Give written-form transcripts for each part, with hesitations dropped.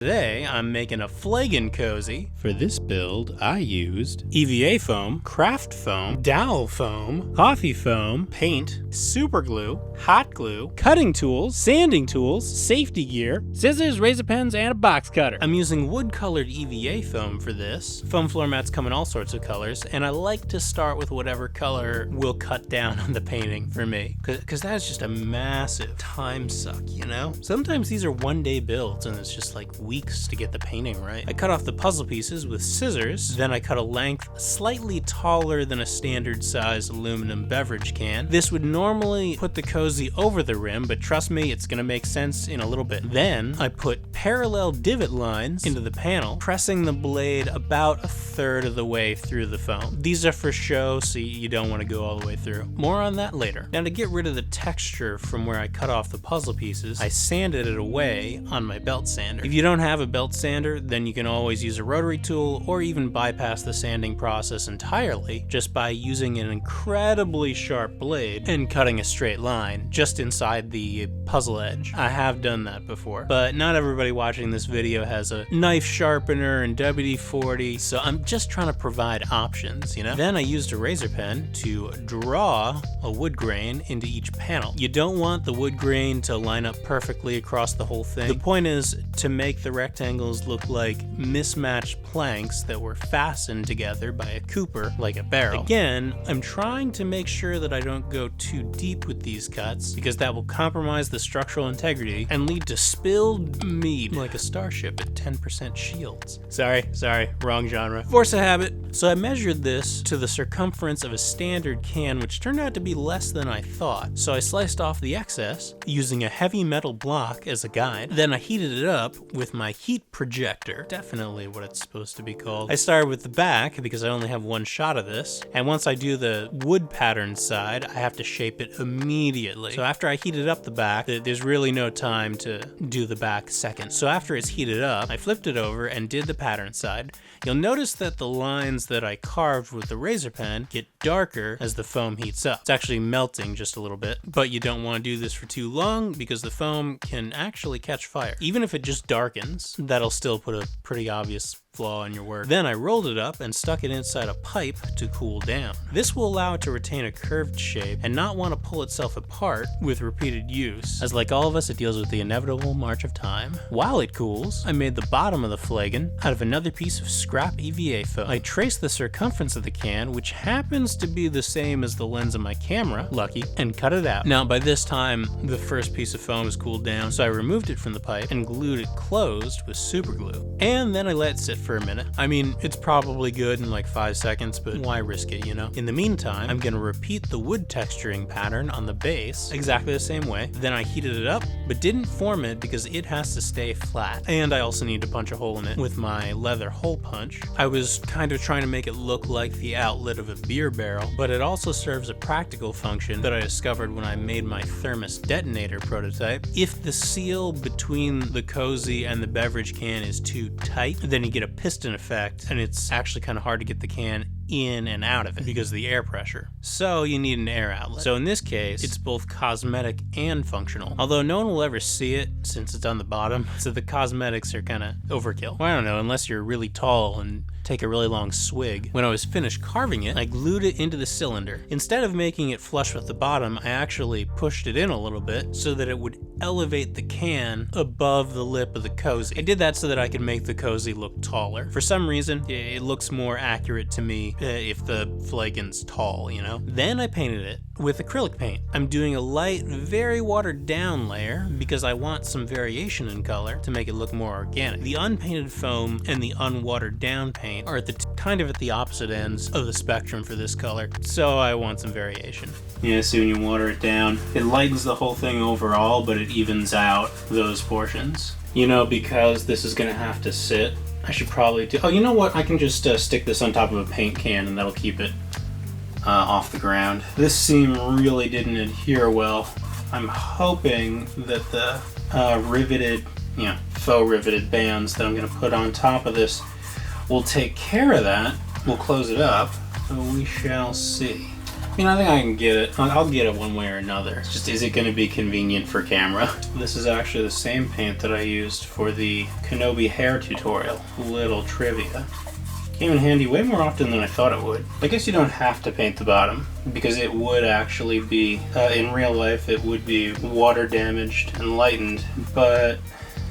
Today, I'm making a Flagon cozy. For this build, I used EVA foam, craft foam, dowel foam, coffee foam, paint, super glue, hot glue, cutting tools, sanding tools, safety gear, scissors, razor pens, and a box cutter. I'm using wood-colored EVA foam for this. Foam floor mats come in all sorts of colors, and I like to start with whatever color will cut down on the painting for me, because that is just a massive time suck, you know? Sometimes these are one-day builds, and it's just like weeks to get the painting right. I cut off the puzzle pieces with scissors, then I cut a length slightly taller than a standard size aluminum beverage can. This would normally put the cozy over the rim, but trust me, it's gonna make sense in a little bit. Then I put parallel divot lines into the panel, pressing the blade about a third of the way through the foam. These are for show, so you don't want to go all the way through. More on that later. Now, to get rid of the texture from where I cut off the puzzle pieces, I sanded it away on my belt sander. If you don't have a belt sander, then you can always use a rotary tool or even bypass the sanding process entirely just by using an incredibly sharp blade and cutting a straight line just inside the puzzle edge. I have done that before, but not everybody watching this video has a knife sharpener and WD-40, so I'm just trying to provide options, you know? Then I used a razor pen to draw a wood grain into each panel. You don't want the wood grain to line up perfectly across the whole thing. The point is to make the rectangles look like mismatched planks that were fastened together by a Cooper, like a barrel. Again, I'm trying to make sure that I don't go too deep with these cuts, because that will compromise the structural integrity and lead to spilled meat, like a starship at 10% shields. Sorry, wrong genre. Force of habit. So I measured this to the circumference of a standard can, which turned out to be less than I thought. So I sliced off the excess using a heavy metal block as a guide. Then I heated it up with my heat projector, definitely what it's supposed to be called. I started with the back because I only have one shot of this, and once I do the wood pattern side, I have to shape it immediately. So after I heated up the back, there's really no time to do the back second. So after it's heated up, I flipped it over and did the pattern side. You'll notice that the lines that I carved with the razor pen get darker as the foam heats up. It's actually melting just a little bit, but you don't want to do this for too long because the foam can actually catch fire. Even if it just darkens, that'll still put a pretty obvious flaw in your work. Then I rolled it up and stuck it inside a pipe to cool down. This will allow it to retain a curved shape and not want to pull itself apart with repeated use, as like all of us, it deals with the inevitable march of time. While it cools, I made the bottom of the flagon out of another piece of scrap EVA foam. I traced the circumference of the can, which happens to be the same as the lens of my camera, lucky, and cut it out. Now by this time, the first piece of foam is cooled down, so I removed it from the pipe and glued it closed with super glue. And then I let it sit for a minute. I mean, it's probably good in like 5 seconds, but why risk it, you know? In the meantime, I'm gonna repeat the wood texturing pattern on the base exactly the same way. Then I heated it up, but didn't form it because it has to stay flat. And I also need to punch a hole in it with my leather hole punch. I was kind of trying to make it look like the outlet of a beer barrel, but it also serves a practical function that I discovered when I made my thermos detonator prototype. If the seal between the cozy and the beverage can is too tight, then you get a piston effect, and it's actually kind of hard to get the can in and out of it because of the air pressure. So you need an air outlet. So in this case, it's both cosmetic and functional. Although no one will ever see it since it's on the bottom, so the cosmetics are kind of overkill. Well, I don't know, unless you're really tall and take a really long swig. When I was finished carving it, I glued it into the cylinder. Instead of making it flush with the bottom, I actually pushed it in a little bit so that it would elevate the can above the lip of the cozy. I did that so that I could make the cozy look taller. For some reason, it looks more accurate to me if the flagon's tall, you know? Then I painted it with acrylic paint. I'm doing a light, very watered down layer because I want some variation in color to make it look more organic. The unpainted foam and the unwatered down paint are at the kind of at the opposite ends of the spectrum for this color, so I want some variation. Yeah, see, when you water it down, it lightens the whole thing overall, but it evens out those portions. You know, because this is gonna have to sit, I should probably do, oh, you know what? I can just stick this on top of a paint can and that'll keep it off the ground. This seam really didn't adhere well. I'm hoping that the riveted, faux riveted bands that I'm gonna put on top of this will take care of that. We'll close it up, so we shall see. I think I can get it. I'll get it one way or another. It's just, is it going to be convenient for camera? This is actually the same paint that I used for the Kenobi hair tutorial. Little trivia. Came in handy way more often than I thought it would. I guess you don't have to paint the bottom, because it would actually be, in real life, it would be water damaged and lightened, but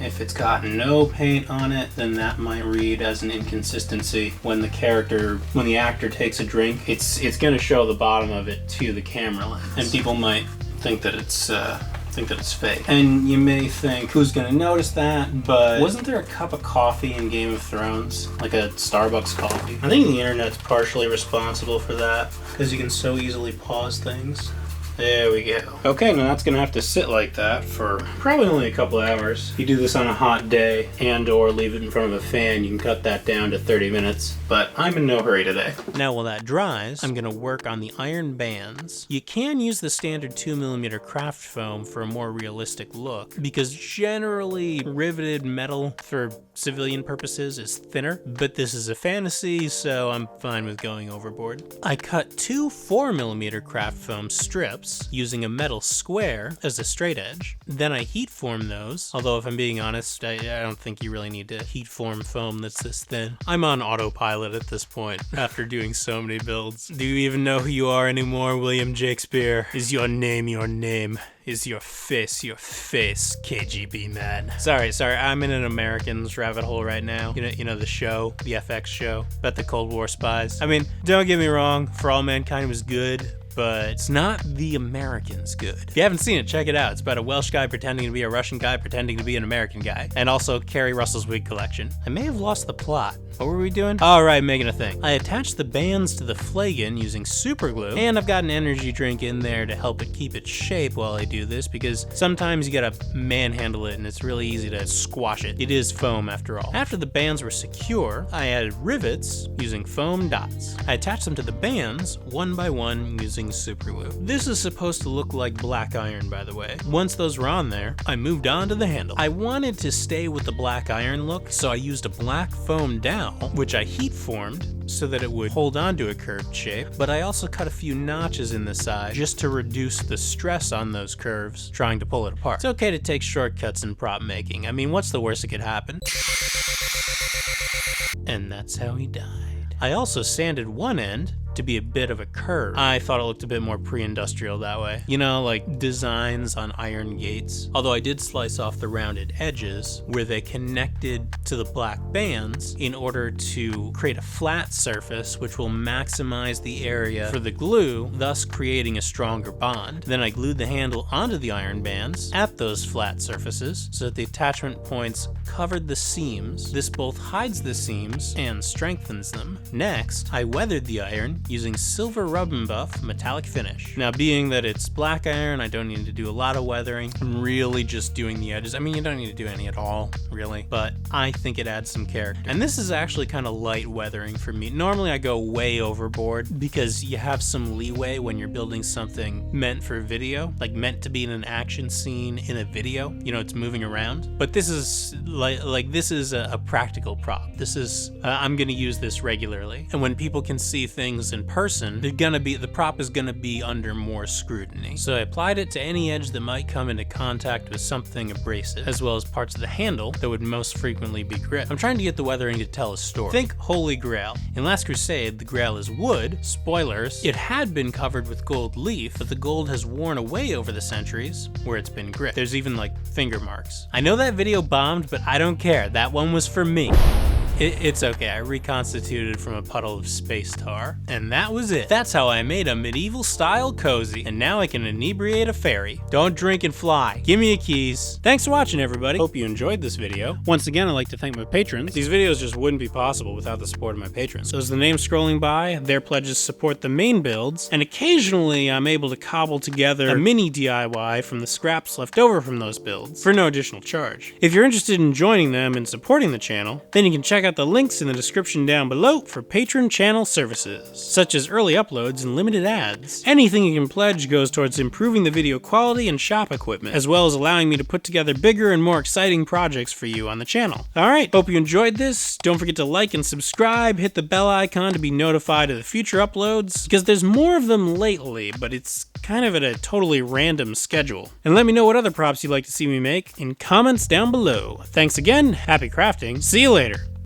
if it's got no paint on it, then that might read as an inconsistency when the actor takes a drink. It's going to show the bottom of it to the camera lens, and people might think that it's fake. And you may think, who's gonna notice that? But wasn't there a cup of coffee in Game of Thrones? Like a Starbucks coffee? I think the internet's partially responsible for that, because you can so easily pause things. There we go. Okay, now that's gonna have to sit like that for probably only a couple hours. If you do this on a hot day and or leave it in front of a fan, you can cut that down to 30 minutes, but I'm in no hurry today. Now while that dries, I'm gonna work on the iron bands. You can use the standard 2mm craft foam for a more realistic look, because generally riveted metal for civilian purposes is thinner, but this is a fantasy, so I'm fine with going overboard. I cut 2 4mm craft foam strips using a metal square as a straight edge. Then I heat form those, although if I'm being honest, I don't think you really need to heat form foam that's this thin. I'm on autopilot at this point, after doing so many builds. Do you even know who you are anymore, William Shakespeare? Is your name your name? Is your face, KGB man? Sorry, I'm in an Americans rabbit hole right now. You know the show, the FX show, about the Cold War spies. I mean, don't get me wrong, For All Mankind was good, but it's not The Americans good. If you haven't seen it, check it out. It's about a Welsh guy pretending to be a Russian guy pretending to be an American guy. And also Carrie Russell's wig collection. I may have lost the plot. What were we doing? Alright, making a thing. I attached the bands to the Flagon using super glue, and I've got an energy drink in there to help it keep its shape while I do this, because sometimes you gotta manhandle it and it's really easy to squash it. It is foam after all. After the bands were secure, I added rivets using foam dots. I attached them to the bands one by one using super glue. This is supposed to look like black iron, by the way. Once those were on there, I moved on to the handle. I wanted to stay with the black iron look, so I used a black foam dowel, which I heat formed so that it would hold on to a curved shape, but I also cut a few notches in the side just to reduce the stress on those curves trying to pull it apart. It's okay to take shortcuts in prop making. I mean, what's the worst that could happen? And that's how he died. I also sanded one end to be a bit of a curve. I thought it looked a bit more pre-industrial that way. You know, like designs on iron gates. Although I did slice off the rounded edges where they connected to the black bands in order to create a flat surface which will maximize the area for the glue, thus creating a stronger bond. Then I glued the handle onto the iron bands at those flat surfaces so that the attachment points covered the seams. This both hides the seams and strengthens them. Next, I weathered the iron using silver rub and buff metallic finish. Now, being that it's black iron, I don't need to do a lot of weathering. I'm really just doing the edges. I mean, you don't need to do any at all, really, but I think it adds some character. And this is actually kind of light weathering for me. Normally I go way overboard because you have some leeway when you're building something meant for video, like meant to be in an action scene in a video. You know, it's moving around. But this is like this is a practical prop. This is, I'm gonna use this regularly. And when people can see things in person, the prop is gonna be under more scrutiny. So I applied it to any edge that might come into contact with something abrasive, as well as parts of the handle that would most frequently be gripped. I'm trying to get the weathering to tell a story. Think Holy Grail. In Last Crusade, the Grail is wood. Spoilers, it had been covered with gold leaf, but the gold has worn away over the centuries where it's been gripped. There's even like finger marks. I know that video bombed, but I don't care. That one was for me. It's okay, I reconstituted from a puddle of space tar, and that was it. That's how I made a medieval style cozy, and now I can inebriate a fairy. Don't drink and fly. Give me your keys. Thanks for watching, everybody. Hope you enjoyed this video. Once again, I'd like to thank my patrons. These videos just wouldn't be possible without the support of my patrons. So as the names scrolling by, their pledges support the main builds, and occasionally I'm able to cobble together a mini DIY from the scraps left over from those builds for no additional charge. If you're interested in joining them and supporting the channel, then you can check check out the links in the description down below for patron channel services, such as early uploads and limited ads. Anything you can pledge goes towards improving the video quality and shop equipment, as well as allowing me to put together bigger and more exciting projects for you on the channel. Alright, hope you enjoyed this. Don't forget to like and subscribe, hit the bell icon to be notified of the future uploads, because there's more of them lately, but it's kind of at a totally random schedule. And let me know what other props you'd like to see me make in comments down below. Thanks again, happy crafting, see you later!